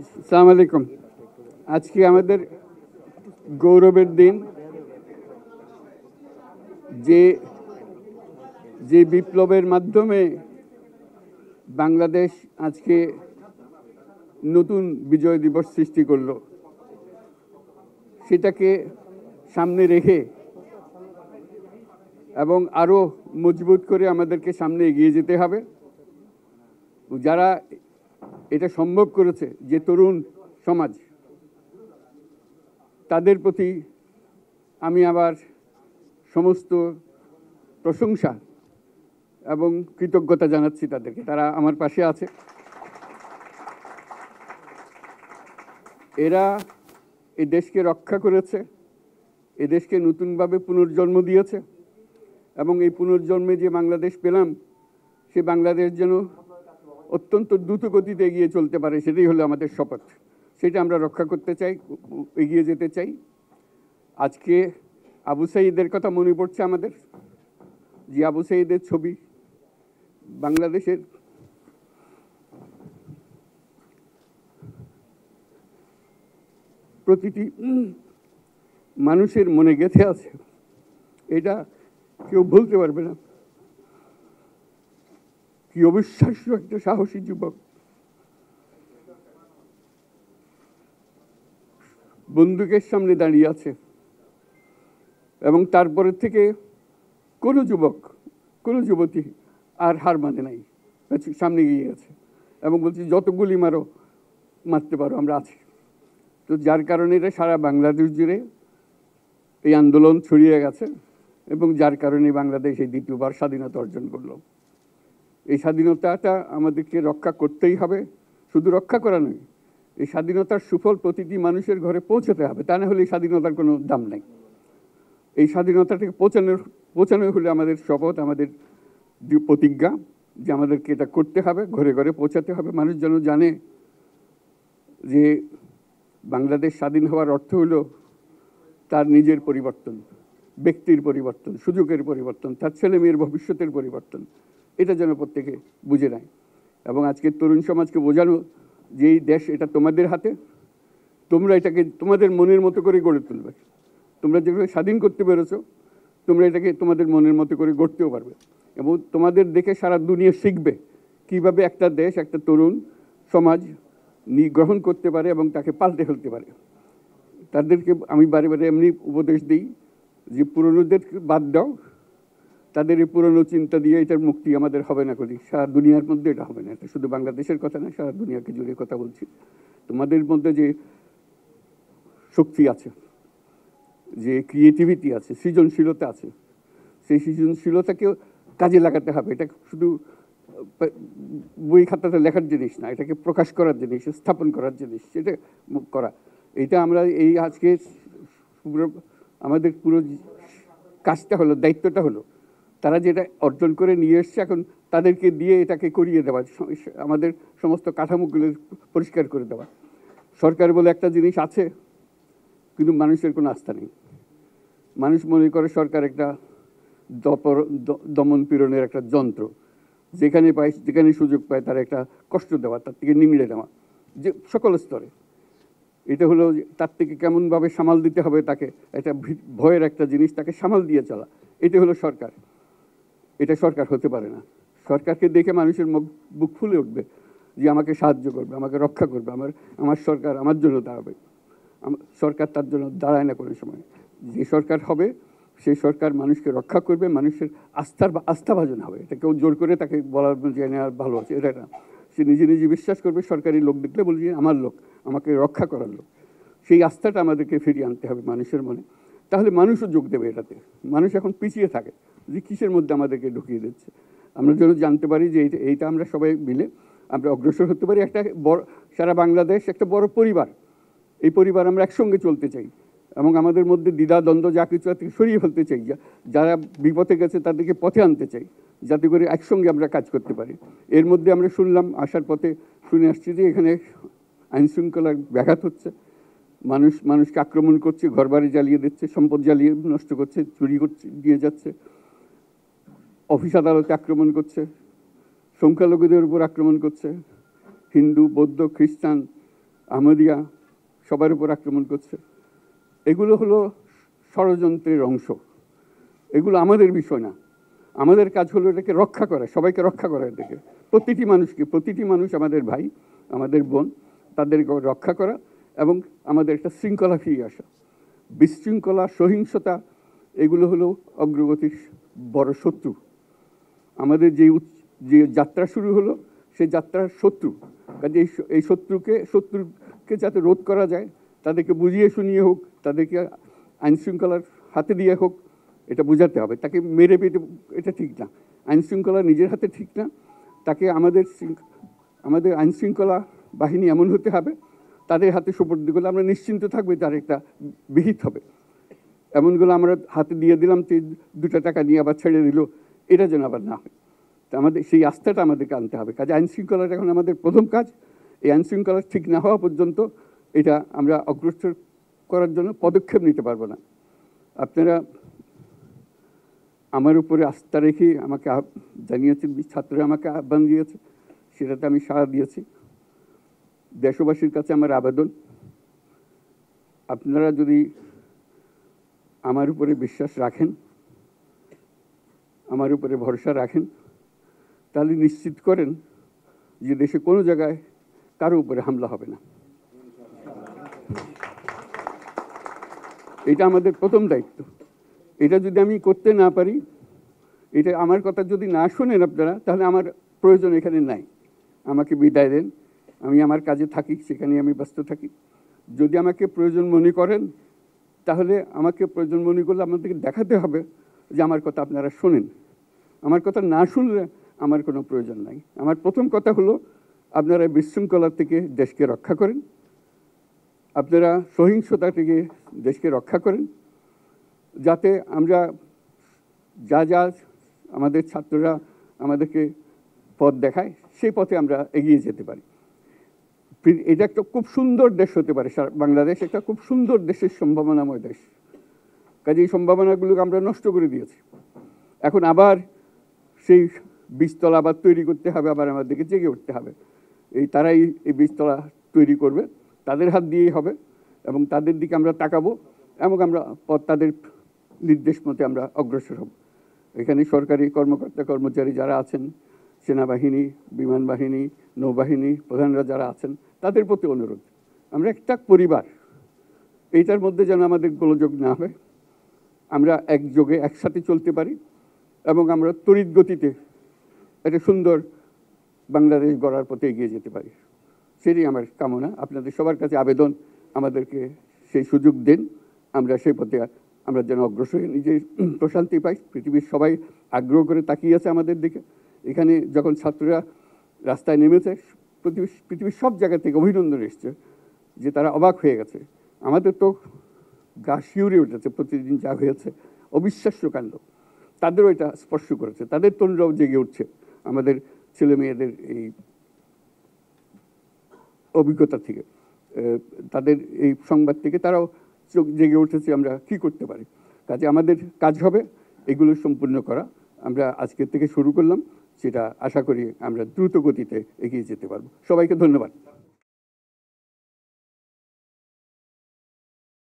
আসসালামু আলাইকুম। আজকে আমাদের গৌরবের দিন। যে যে বিপ্লবের মাধ্যমে বাংলাদেশ আজকে নতুন বিজয় দিবস সৃষ্টি করলো, সেটাকে সামনে রেখে এবং আরো মজবুত করে আমাদেরকে সামনে এগিয়ে যেতে হবে। যারা এটা সম্ভব করেছে, যে তরুণ সমাজ, তাদের প্রতি আমি আবার সমস্ত প্রশংসা এবং কৃতজ্ঞতা জানাচ্ছি তাদেরকে। তারা আমার পাশে আছে। এরা এই দেশকে রক্ষা করেছে, এই দেশকে নতুনভাবে পুনর্জন্ম দিয়েছে এবং এই পুনর্জন্মে যে বাংলাদেশ পেলাম, সে বাংলাদেশ যেন অত্যন্ত দ্রুত গতিতে এগিয়ে চলতে পারে, সেটাই হলো আমাদের শপথ। সেটা আমরা রক্ষা করতে চাই, এগিয়ে যেতে চাই। আজকে আবু সাঈদের কথা মনে পড়ছে আমাদের, যে আবু সাঈদের ছবি বাংলাদেশের প্রতিটি মানুষের মনে গেঁথে আছে। এটা কেউ ভুলতে পারবে না। কি অবিশ্বাস্য একটা সাহসী যুবক, বন্দুকের সামনে দাঁড়িয়ে আছে এবং তারপরে থেকে কোনো যুবক, কোনো যুবতী আর হার মানে নাই, সামনে গিয়ে গেছে এবং বলছি যত গুলি মারো, মারতে পারো, আমরা আছি। তো যার কারণে এটা সারা বাংলাদেশ জুড়ে এই আন্দোলন ছড়িয়ে গেছে এবং যার কারণে বাংলাদেশ এই দ্বিতীয়বার স্বাধীনতা অর্জন করলো। এই স্বাধীনতাটা আমাদেরকে রক্ষা করতেই হবে। শুধু রক্ষা করা নয়, এই স্বাধীনতার সুফল প্রতিটি মানুষের ঘরে পৌঁছাতে হবে। তা না হলে এই স্বাধীনতার কোনো দাম নেই। এই স্বাধীনতাটাকে পৌঁছানো হলে আমাদের শপথ, আমাদের প্রতিজ্ঞা, যে আমাদেরকে এটা করতে হবে, ঘরে ঘরে পৌঁছাতে হবে। মানুষ যেন জানে যে বাংলাদেশ স্বাধীন হওয়ার অর্থ হলো তার নিজের পরিবর্তন, ব্যক্তির পরিবর্তন, সুযোগের পরিবর্তন, তার ছেলে মেয়ের ভবিষ্যতের পরিবর্তন। এটা যেন প্রত্যেকে বুঝে নেয় এবং আজকের তরুণ সমাজকে বোঝানো যে এই দেশ এটা তোমাদের হাতে, তোমরা এটাকে তোমাদের মনের মতো করে গড়ে তুলবে। তোমরা যেভাবে স্বাধীন করতে পেরেছো, তোমরা এটাকে তোমাদের মনের মতো করে গড়তেও পারবে এবং তোমাদের দেখে সারা দুনিয়া শিখবে কিভাবে একটা দেশ, একটা তরুণ সমাজ গ্রহণ করতে পারে এবং তাকে পাল্টে ফেলতে পারে। তাদেরকে আমি বারে বারে এমনি উপদেশ দিই যে পুরনোদের বাদ দাও, তাদের এই পুরনো চিন্তা দিয়ে এটার মুক্তি আমাদের হবে না। করি সারা দুনিয়ার মধ্যে এটা হবে না। এটা শুধু বাংলাদেশের কথা না, সারা দুনিয়াকে জুড়ে কথা বলছি। তোমাদের মধ্যে যে শক্তি আছে, যে ক্রিয়েটিভিটি আছে, সৃজনশীলতা আছে, সেই সৃজনশীলতাকেও কাজে লাগাতে হবে। এটা শুধু বই খাতাতে লেখার জিনিস না, এটাকে প্রকাশ করার জিনিস, স্থাপন করার জিনিস, সেটা করা। এটা আমরা এই আজকে আমাদের পুরো কাজটা হলো, দায়িত্বটা হলো তারা যেটা অর্জন করে নিয়ে এসছে, এখন তাদেরকে দিয়ে এটাকে করিয়ে দেওয়া, আমাদের সমস্ত কাঠামোগুলো পরিষ্কার করে দেওয়া। সরকার বলে একটা জিনিস আছে, কিন্তু মানুষের কোনো আস্থা নেই। মানুষ মনে করে সরকার একটা দমন পীড়নের একটা যন্ত্র, যেখানে পায়, যেখানে সুযোগ পায় তার একটা কষ্ট দেওয়া, তার থেকে নিংড়ে দেওয়া, যে সকল স্তরে। এটা হলো তার থেকে কেমনভাবে সামাল দিতে হবে তাকে, এটা ভয়ের একটা জিনিস, তাকে সামাল দিয়ে চলা। এটা হলো সরকার। এটা সরকার হতে পারে না। সরকারকে দেখে মানুষের বুক ফুলে উঠবে যে আমাকে সাহায্য করবে, আমাকে রক্ষা করবে, আমার সরকার আমার জন্য দাঁড়াবে। সরকার তার জন্য দাঁড়ায় না কোনো সময়। যে সরকার হবে, সেই সরকার মানুষকে রক্ষা করবে, মানুষের আস্থাভাজন হবে। এটা কেউ জোর করে তাকে বলার যে নেওয়ার ভালো আছে, এটা না। সে নিজে নিজে বিশ্বাস করবে, সরকারি লোক দেখলে বলবে যে আমার লোক, আমাকে রক্ষা করার লোক। সেই আস্থাটা আমাদেরকে ফিরিয়ে আনতে হবে মানুষের মনে। তাহলে মানুষও যোগ দেবে এটাতে। মানুষ এখন পিছিয়ে থাকে যে কিসের মধ্যে আমাদেরকে ঢুকিয়ে দিচ্ছে। আমরা যেন জানতে পারি যে এইটা আমরা সবাই মিলে আমরা অগ্রসর হতে পারি। একটা বড়, সারা বাংলাদেশ একটা বড় পরিবার। এই পরিবার আমরা একসঙ্গে চলতে চাই এবং আমাদের মধ্যে দ্বিধা দ্বন্দ্ব যা কিছু থেকে সরিয়ে ফেলতে চাই। যারা বিপথে গেছে তাদেরকে পথে আনতে চাই, যাতে করে একসঙ্গে আমরা কাজ করতে পারি। এর মধ্যে আমরা শুনলাম, আসার পথে শুনে আসছি যে এখানে আইনশৃঙ্খলার ব্যাঘাত হচ্ছে, মানুষকে আক্রমণ করছে, ঘরবাড়ি জ্বালিয়ে দিচ্ছে, সম্পদ জ্বালিয়ে নষ্ট করছে, চুরি করছে, দিয়ে যাচ্ছে, অফিস আদালতে আক্রমণ করছে, সংখ্যালঘুদের উপর আক্রমণ করছে, হিন্দু, বৌদ্ধ, খ্রিস্টান, আহমদিয়া সবার উপর আক্রমণ করছে। এগুলো হলো ষড়যন্ত্রের অংশ, এগুলো আমাদের বিষয় না। আমাদের কাজ হলো এটাকে রক্ষা করা, সবাইকে রক্ষা করা, এটাকে প্রতিটি মানুষকে, প্রতিটি মানুষ আমাদের ভাই, আমাদের বোন, তাদেরকে রক্ষা করা এবং আমাদের একটা শৃঙ্খলা ফিরিয়ে আসা। বিশৃঙ্খলা, সহিংসতা এগুলো হলো অগ্রগতির বড় শত্রু। আমাদের যে যাত্রা শুরু হলো সেই যাত্রার শত্রু, কাজে এই শত্রুকে যাতে রোধ করা যায়, তাদেরকে বুঝিয়ে শুনিয়ে হোক, তাদেরকে আইন শৃঙ্খলার হাতে দিয়ে হোক, এটা বোঝাতে হবে। তাকে মেরে পেটে এটা ঠিক না, আইন শৃঙ্খলা নিজের হাতে ঠিক না। তাকে আমাদের আইন শৃঙ্খলা বাহিনী এমন হতে হবে, তাদের হাতে সুপর্দ করলে আমরা নিশ্চিন্ত থাকবে তার একটা বিহিত হবে। এমনগুলো আমরা হাতে দিয়ে দিলাম, 2 টাকা নিয়ে আবার ছেড়ে দিল, এটা যেন আবার না হয়। তা আমাদের সেই আস্থাটা আমাদেরকে আনতে হবে। কাজে আইন শৃঙ্খলাটা এখন আমাদের প্রথম কাজ। এই আইন শৃঙ্খলা ঠিক না হওয়া পর্যন্ত এটা আমরা অগ্রসর করার জন্য পদক্ষেপ নিতে পারবো না। আপনারা আমার উপরে আস্থা রেখে আমাকে জানিয়েছেন, ছাত্ররা আমাকে আহ্বান দিয়েছে, সেটাতে আমি সাড়া দিয়েছি। দেশবাসীর কাছে আমার আবেদন, আপনারা যদি আমার উপরে বিশ্বাস রাখেন, আমার উপরে ভরসা রাখেন, তাহলে নিশ্চিত করেন যে দেশে কোনো জায়গায় কারো উপরে হামলা হবে না। এটা আমাদের প্রথম দায়িত্ব। এটা যদি আমি করতে না পারি, এটা আমার কথা যদি না শোনেন আপনারা, তাহলে আমার প্রয়োজন এখানে নাই। আমাকে বিদায় দেন, আমি আমার কাজে থাকি, সেখানে আমি ব্যস্ত থাকি। যদি আমাকে প্রয়োজন মনে করেন, তাহলে আমাকে প্রয়োজন মনে করলে আপনাদেরকে দেখাতে হবে যে আমার কথা আপনারা শোনেন। আমার কথা না শুনলে আমার কোনো প্রয়োজন নাই। আমার প্রথম কথা হলো, আপনারা বিশৃঙ্খলা থেকে দেশকে রক্ষা করেন, আপনারা সহিংসতা থেকে দেশকে রক্ষা করেন, যাতে আমরা যা আমাদের ছাত্ররা আমাদেরকে পথ দেখায়, সেই পথে আমরা এগিয়ে যেতে পারি। এটা একটা খুব সুন্দর দেশ হতে পারে, বাংলাদেশ একটা খুব সুন্দর দেশের সম্ভাবনাময় দেশ। কাজে এই সম্ভাবনাগুলোকে আমরা নষ্ট করে দিয়েছি। এখন আবার সেই বীজতলা আবার তৈরি করতে হবে, আবার আমাদেরকে জেগে উঠতে হবে। তারাই এই বীজতলা তৈরি করবে, তাদের হাত দিয়েই হবে, এবং তাদের দিকে আমরা তাকাবো এবং আমরা তাদের নির্দেশ মতে আমরা অগ্রসর হব। এখানে সরকারি কর্মকর্তা কর্মচারী যারা আছেন, সেনাবাহিনী, বিমান বাহিনী, নৌবাহিনী প্রধানরা যারা আছেন, তাদের প্রতি অনুরোধ, আমরা একটা পরিবার, এইটার মধ্যে যেন আমাদের গোলযোগ না হয়, আমরা একযোগে একসাথে চলতে পারি এবং আমরা তড়িৎ গতিতে একটা সুন্দর বাংলাদেশ গড়ার পথে এগিয়ে যেতে পারি। সেটাই আমার কামনা। আপনাদের সবার কাছে আবেদন, আমাদেরকে সেই সুযোগ দেন, আমরা সেই পথে আমরা যেন অগ্রসর হয়ে নিজের প্রশান্তি পাই। পৃথিবীর সবাই আগ্রহ করে তাকিয়ে আছে আমাদের দিকে। এখানে যখন ছাত্ররা রাস্তায় নেমেছে, পৃথিবীর সব জায়গা থেকে অভিনন্দন এসছে, যে তারা অবাক হয়ে গেছে। আমাদের তো গা শিউরে উঠেছে, প্রতিদিন যা হয়েছে অবিশ্বাস্য কাণ্ড। তাদেরও এটা স্পর্শ করেছে, তাদের তরুণরাও জেগে উঠছে আমাদের ছেলে মেয়েদের এই অভিজ্ঞতা থেকে, তাদের এই সংবাদ থেকে তারাও চোখ জেগে উঠেছে আমরা কি করতে পারি। কাজে আমাদের কাজ হবে এগুলো সম্পূর্ণ করা। আমরা আজকের থেকে শুরু করলাম, সেটা আশা করি আমরা দ্রুত গতিতে এগিয়ে যেতে পারবো। সবাইকে ধন্যবাদ।